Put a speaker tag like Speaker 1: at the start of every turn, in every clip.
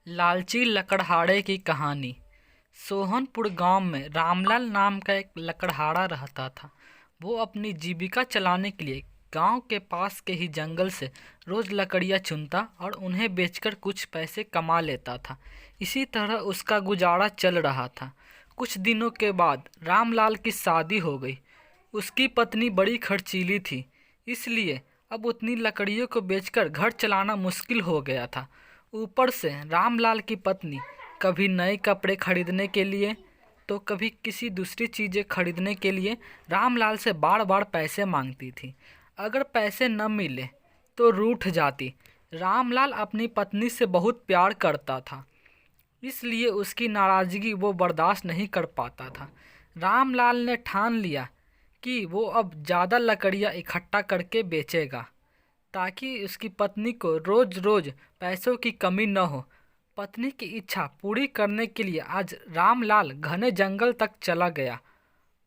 Speaker 1: लालची लकड़हारे की कहानी। सोहनपुर गांव में रामलाल नाम का एक लकड़हारा रहता था। वो अपनी जीविका चलाने के लिए गांव के पास के ही जंगल से रोज लकड़ियां चुनता और उन्हें बेचकर कुछ पैसे कमा लेता था। इसी तरह उसका गुजारा चल रहा था। कुछ दिनों के बाद रामलाल की शादी हो गई। उसकी पत्नी बड़ी खर्चीली थी, इसलिए अब उतनी लकड़ियों को बेचकर घर चलाना मुश्किल हो गया था। ऊपर से रामलाल की पत्नी कभी नए कपड़े खरीदने के लिए तो कभी किसी दूसरी चीज़ें खरीदने के लिए रामलाल से बार बार पैसे मांगती थी। अगर पैसे न मिले तो रूठ जाती। रामलाल अपनी पत्नी से बहुत प्यार करता था, इसलिए उसकी नाराज़गी वो बर्दाश्त नहीं कर पाता था। रामलाल ने ठान लिया कि वो अब ज़्यादा लकड़ियाँ इकट्ठा करके बेचेगा, ताकि उसकी पत्नी को रोज़ रोज़ पैसों की कमी न हो। पत्नी की इच्छा पूरी करने के लिए आज रामलाल घने जंगल तक चला गया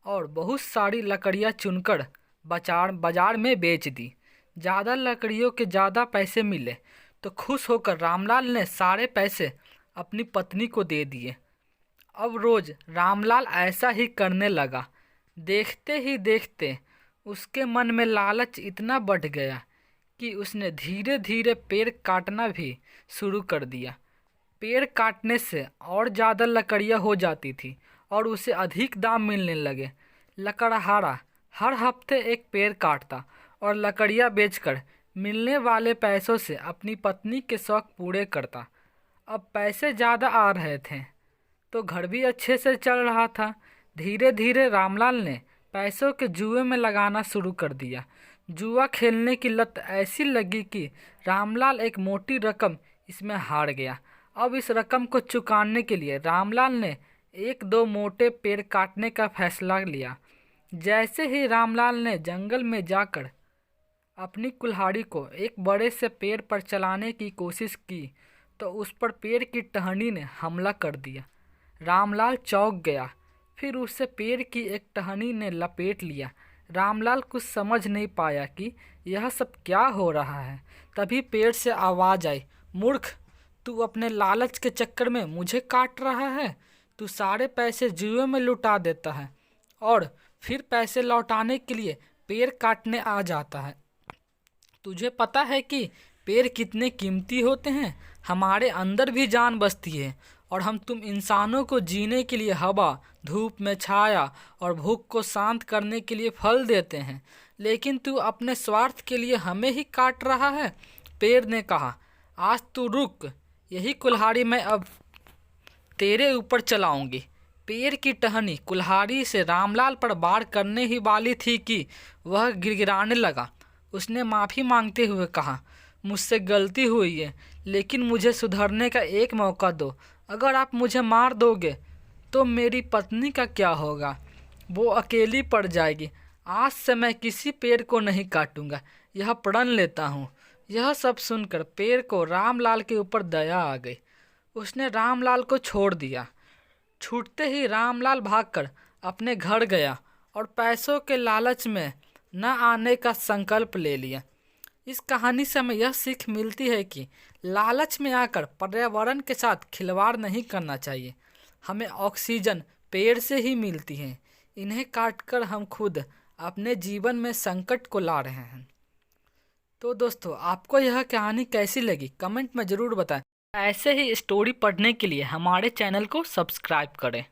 Speaker 1: और बहुत सारी लकड़ियाँ चुनकर बाजार बाजार में बेच दी। ज़्यादा लकड़ियों के ज़्यादा पैसे मिले तो खुश होकर रामलाल ने सारे पैसे अपनी पत्नी को दे दिए। अब रोज़ रामलाल ऐसा ही करने लगा। देखते ही देखते उसके मन में लालच इतना बढ़ गया कि उसने धीरे धीरे पेड़ काटना भी शुरू कर दिया। पेड़ काटने से और ज़्यादा लकड़ियाँ हो जाती थी और उसे अधिक दाम मिलने लगे। लकड़हारा हर हफ्ते एक पेड़ काटता और लकड़ियाँ बेचकर मिलने वाले पैसों से अपनी पत्नी के शौक पूरे करता। अब पैसे ज़्यादा आ रहे थे तो घर भी अच्छे से चल रहा था। धीरे धीरे रामलाल ने पैसों के जुए में लगाना शुरू कर दिया। जुआ खेलने की लत ऐसी लगी कि रामलाल एक मोटी रकम इसमें हार गया। अब इस रकम को चुकाने के लिए रामलाल ने एक दो मोटे पेड़ काटने का फैसला लिया। जैसे ही रामलाल ने जंगल में जाकर अपनी कुल्हाड़ी को एक बड़े से पेड़ पर चलाने की कोशिश की तो उस पर पेड़ की टहनी ने हमला कर दिया। रामलाल चौंक गया, फिर उसे पेड़ की एक टहनी ने लपेट लिया। रामलाल कुछ समझ नहीं पाया कि यह सब क्या हो रहा है। तभी पेड़ से आवाज़ आई, मूर्ख, तू अपने लालच के चक्कर में मुझे काट रहा है। तू सारे पैसे जुए में लुटा देता है और फिर पैसे लौटाने के लिए पेड़ काटने आ जाता है। तुझे पता है कि पेड़ कितने कीमती होते हैं। हमारे अंदर भी जान बसती है और हम तुम इंसानों को जीने के लिए हवा, धूप में छाया और भूख को शांत करने के लिए फल देते हैं, लेकिन तू अपने स्वार्थ के लिए हमें ही काट रहा है। पेड़ ने कहा, आज तू रुक, यही कुल्हाड़ी मैं अब तेरे ऊपर चलाऊंगी। पेड़ की टहनी कुल्हाड़ी से रामलाल पर वार करने ही वाली थी कि वह गिड़गिड़ाने लगा। उसने माफ़ी मांगते हुए कहा, मुझसे गलती हुई है, लेकिन मुझे सुधरने का एक मौका दो। अगर आप मुझे मार दोगे तो मेरी पत्नी का क्या होगा? वो अकेली पड़ जाएगी। आज से मैं किसी पेड़ को नहीं काटूंगा, यह प्रण लेता हूँ। यह सब सुनकर पेड़ को रामलाल के ऊपर दया आ गई। उसने रामलाल को छोड़ दिया। छूटते ही रामलाल भागकर अपने घर गया और पैसों के लालच में न आने का संकल्प ले लिया। इस कहानी से हमें यह सीख मिलती है कि लालच में आकर पर्यावरण के साथ खिलवाड़ नहीं करना चाहिए। हमें ऑक्सीजन पेड़ से ही मिलती है, इन्हें काटकर हम खुद अपने जीवन में संकट को ला रहे हैं। तो दोस्तों, आपको यह कहानी कैसी लगी कमेंट में ज़रूर बताएं। ऐसे ही स्टोरी पढ़ने के लिए हमारे चैनल को सब्सक्राइब करें।